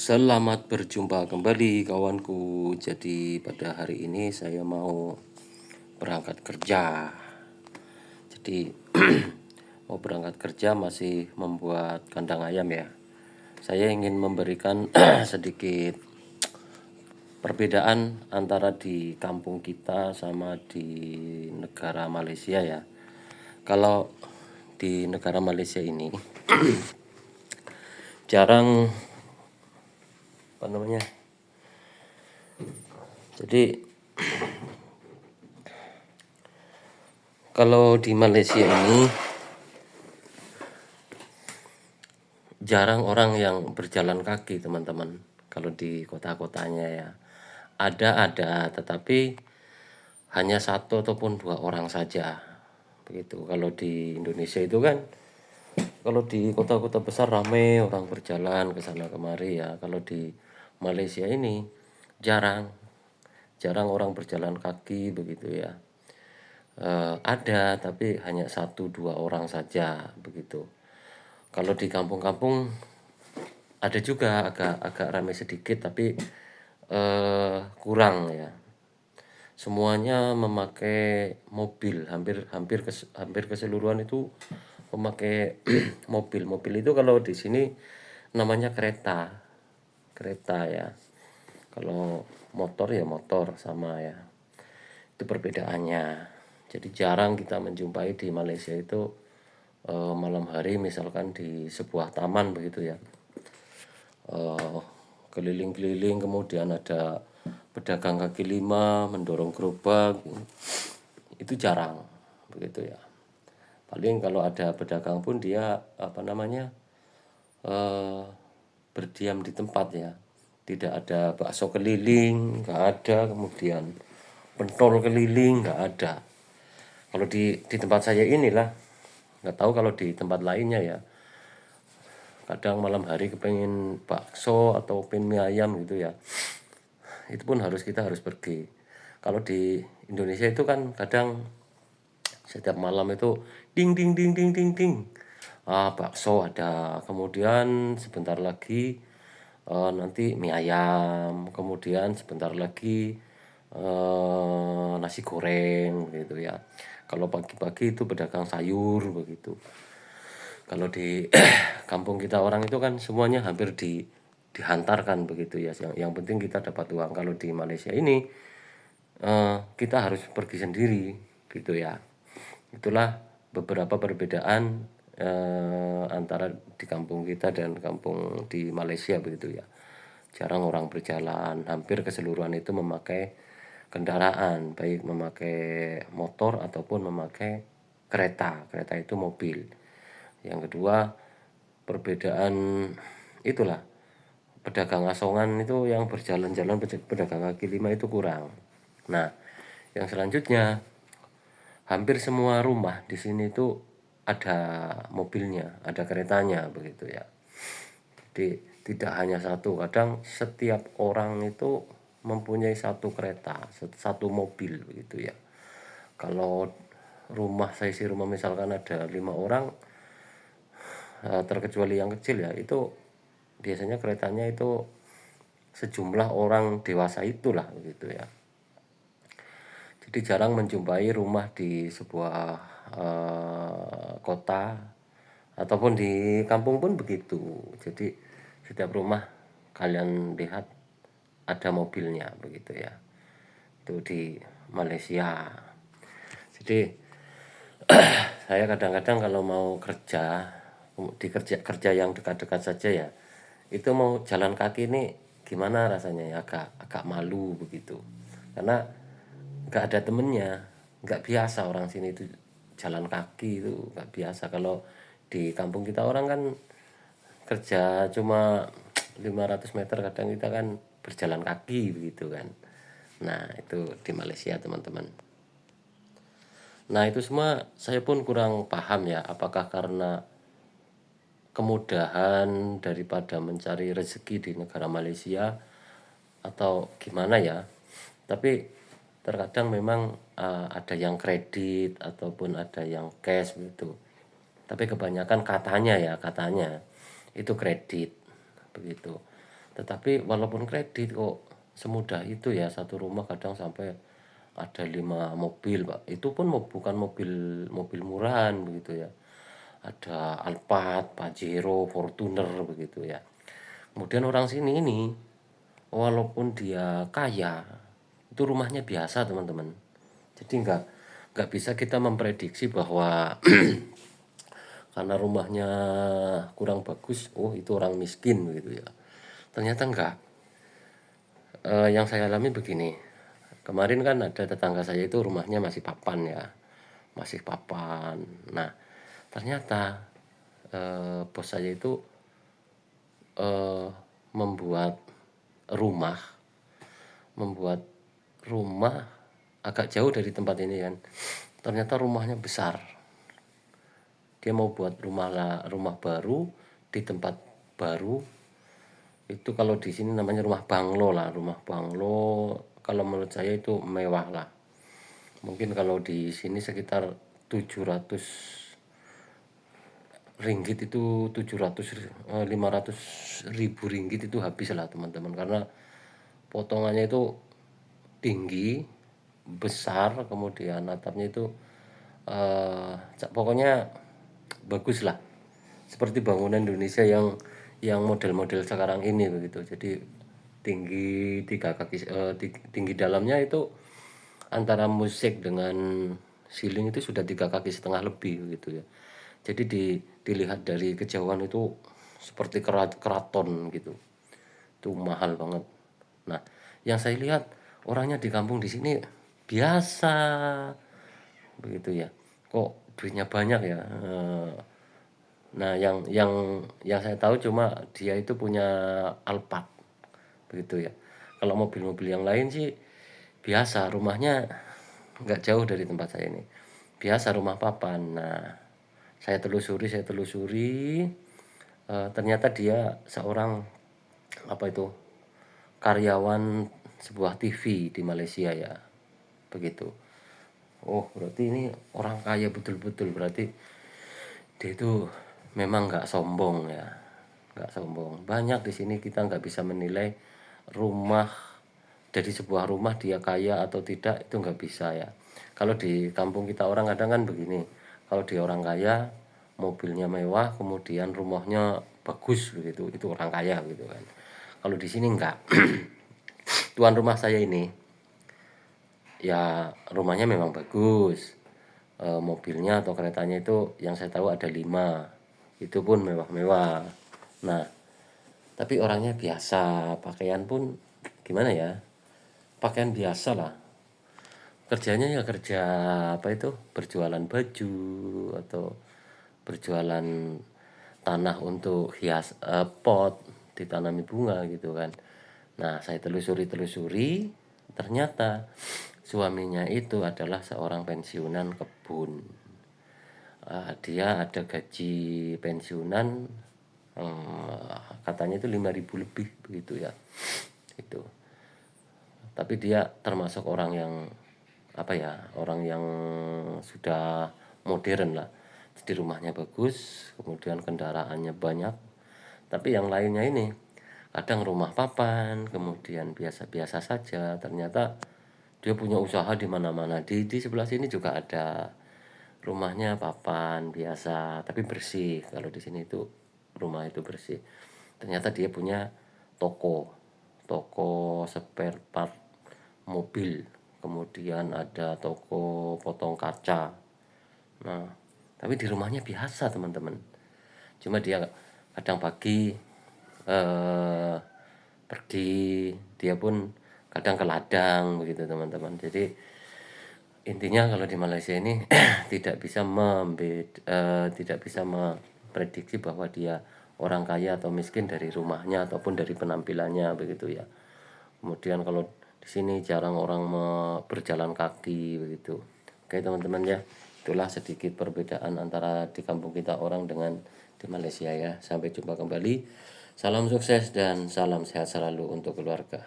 Selamat berjumpa kembali kawanku. Jadi pada hari ini saya mau berangkat kerja. Jadi mau berangkat kerja masih membuat kandang ayam ya. Saya ingin memberikan sedikit perbedaan antara di kampung kita sama di negara Malaysia ya. Kalau di negara Malaysia ini jarang apa namanya. Jadi kalau di Malaysia ini jarang orang yang berjalan kaki, teman-teman. Kalau di kota-kotanya ya ada, tetapi hanya satu ataupun dua orang saja. Begitu. Kalau di Indonesia itu kan, kalau di kota-kota besar ramai orang berjalan ke sana kemari ya. Kalau di Malaysia ini jarang, orang berjalan kaki begitu ya. Ada, tapi hanya satu dua orang saja begitu. Kalau di kampung-kampung ada juga agak ramai sedikit, tapi kurang ya. Semuanya memakai mobil, hampir keseluruhan itu memakai mobil. Mobil itu kalau di sini namanya kereta ya. Kalau motor ya motor sama ya. Itu perbedaannya. Jadi jarang kita menjumpai di Malaysia itu malam hari misalkan di sebuah taman begitu ya. Keliling-keliling, kemudian ada pedagang kaki lima mendorong gerobak, itu jarang begitu ya. Paling kalau ada pedagang pun dia berdiam di tempat ya, tidak ada bakso keliling, nggak ada, kemudian pentol keliling, nggak ada. Kalau di tempat saya inilah, nggak tahu kalau di tempat lainnya ya. Kadang malam hari kepengen bakso atau pengen mie ayam gitu ya, itu pun kita harus pergi. Kalau di Indonesia itu kan kadang setiap malam itu ding ding ding ding ding ding, bakso ada, kemudian sebentar lagi nanti mie ayam, kemudian sebentar lagi nasi goreng gitu ya. Kalau pagi-pagi itu pedagang sayur begitu. Kalau di kampung kita orang itu kan semuanya hampir dihantarkan begitu ya. Yang penting kita dapat uang. Kalau di Malaysia ini kita harus pergi sendiri gitu ya. Itulah beberapa perbedaan antara di kampung kita dan kampung di Malaysia begitu ya. Jarang orang berjalan, hampir keseluruhan itu memakai kendaraan, baik memakai motor ataupun memakai kereta. Kereta itu mobil. Yang kedua, perbedaan itulah, pedagang asongan itu yang berjalan-jalan, pedagang kaki lima itu kurang. Nah, yang selanjutnya, hampir semua rumah di sini itu ada mobilnya, ada keretanya begitu ya. Jadi tidak hanya satu, kadang setiap orang itu mempunyai satu kereta, satu mobil begitu ya. Kalau rumah misalkan ada 5 orang, terkecuali yang kecil ya, itu biasanya keretanya itu sejumlah orang dewasa itulah begitu ya. Jadi jarang menjumpai rumah di sebuah kota ataupun di kampung pun begitu. Jadi setiap rumah kalian lihat ada mobilnya begitu ya. Itu di Malaysia. Jadi saya kadang-kadang kalau mau kerja di kerja yang dekat-dekat saja ya, itu mau jalan kaki ini gimana rasanya ya, agak malu begitu, karena nggak ada temennya, nggak biasa orang sini itu jalan kaki, itu nggak biasa. Kalau di kampung kita orang kan kerja cuma 500 meter, kadang kita kan berjalan kaki begitu kan. Nah itu di Malaysia teman-teman. Nah itu semua saya pun kurang paham ya, apakah karena kemudahan daripada mencari rezeki di negara Malaysia atau gimana ya. Tapi terkadang memang ada yang kredit ataupun ada yang cash gitu. Tapi kebanyakan katanya itu kredit begitu. Tetapi walaupun kredit kok semudah itu ya, satu rumah kadang sampai ada 5 mobil, Pak. Itu pun bukan mobil mobil murahan begitu ya. Ada Alphard, Pajero, Fortuner begitu ya. Kemudian orang sini ini walaupun dia kaya, itu rumahnya biasa teman-teman. Jadi nggak bisa kita memprediksi bahwa karena rumahnya kurang bagus, oh itu orang miskin begitu ya. Ternyata enggak. Yang saya alami begini, kemarin kan ada tetangga saya itu rumahnya masih papan ya, masih papan. Nah, ternyata bos saya itu eh, membuat rumah, membuat rumah agak jauh dari tempat ini kan. Ternyata rumahnya besar. Dia mau buat rumah baru di tempat baru. Itu kalau di sini namanya rumah banglo lah, rumah banglo. Kalau menurut saya itu mewah lah. Mungkin kalau di sini sekitar 700 ringgit itu 500.000 ringgit itu habis lah teman-teman, karena potongannya itu tinggi, besar, kemudian atapnya itu pokoknya bagus lah, seperti bangunan Indonesia yang model-model sekarang ini begitu. Jadi tinggi 3 kaki, tinggi dalamnya itu antara musik dengan ceiling itu sudah 3,5 kaki lebih gitu ya. Jadi dilihat dari kejauhan itu seperti keraton gitu. Itu mahal banget. Nah, yang saya lihat orangnya di kampung di sini biasa begitu ya. Kok duitnya banyak ya? Nah, yang saya tahu cuma dia itu punya Alphard begitu ya. Kalau mobil-mobil yang lain sih biasa, rumahnya nggak jauh dari tempat saya ini. Biasa rumah papan. Nah, saya telusuri, ternyata dia seorang apa itu karyawan sebuah TV di Malaysia ya, begitu. Oh, berarti ini orang kaya betul-betul. Berarti dia itu memang nggak sombong ya, nggak sombong. Banyak di sini kita nggak bisa menilai rumah, dari sebuah rumah dia kaya atau tidak itu nggak bisa ya. Kalau di kampung kita orang kadang kan begini, kalau dia orang kaya, mobilnya mewah, kemudian rumahnya bagus begitu, itu orang kaya gitu kan. Kalau di sini enggak. Tuan rumah saya ini ya rumahnya memang bagus, mobilnya atau keretanya itu yang saya tahu ada 5, itu pun mewah-mewah. Nah, tapi orangnya biasa, pakaian pun gimana ya, pakaian biasa lah. Kerjanya ya kerja apa itu, berjualan baju atau berjualan tanah untuk hias, pot ditanami bunga gitu kan. Nah, saya telusuri, ternyata suaminya itu adalah seorang pensiunan kebun. Dia ada gaji pensiunan, katanya itu 5.000 lebih begitu ya. Itu. Tapi dia termasuk orang yang apa ya, orang yang sudah modern lah. Jadi rumahnya bagus, kemudian kendaraannya banyak. Tapi yang lainnya ini kadang rumah papan, kemudian biasa-biasa saja. Ternyata dia punya usaha di mana-mana. Di sebelah sini juga ada, rumahnya papan biasa, tapi bersih. Kalau di sini itu rumah itu bersih. Ternyata dia punya toko, toko spare part mobil, kemudian ada toko potong kaca. Nah, tapi di rumahnya biasa teman-teman. Cuma dia kadang pagi eh, pergi, dia pun kadang ke ladang begitu teman-teman. Jadi intinya kalau di Malaysia ini tidak bisa memprediksi bahwa dia orang kaya atau miskin dari rumahnya ataupun dari penampilannya begitu ya. Kemudian kalau di sini jarang orang berjalan kaki begitu. Oke teman-teman ya, itulah sedikit perbedaan antara di kampung kita orang dengan di Malaysia ya. Sampai jumpa kembali. Salam sukses dan salam sehat selalu untuk keluarga.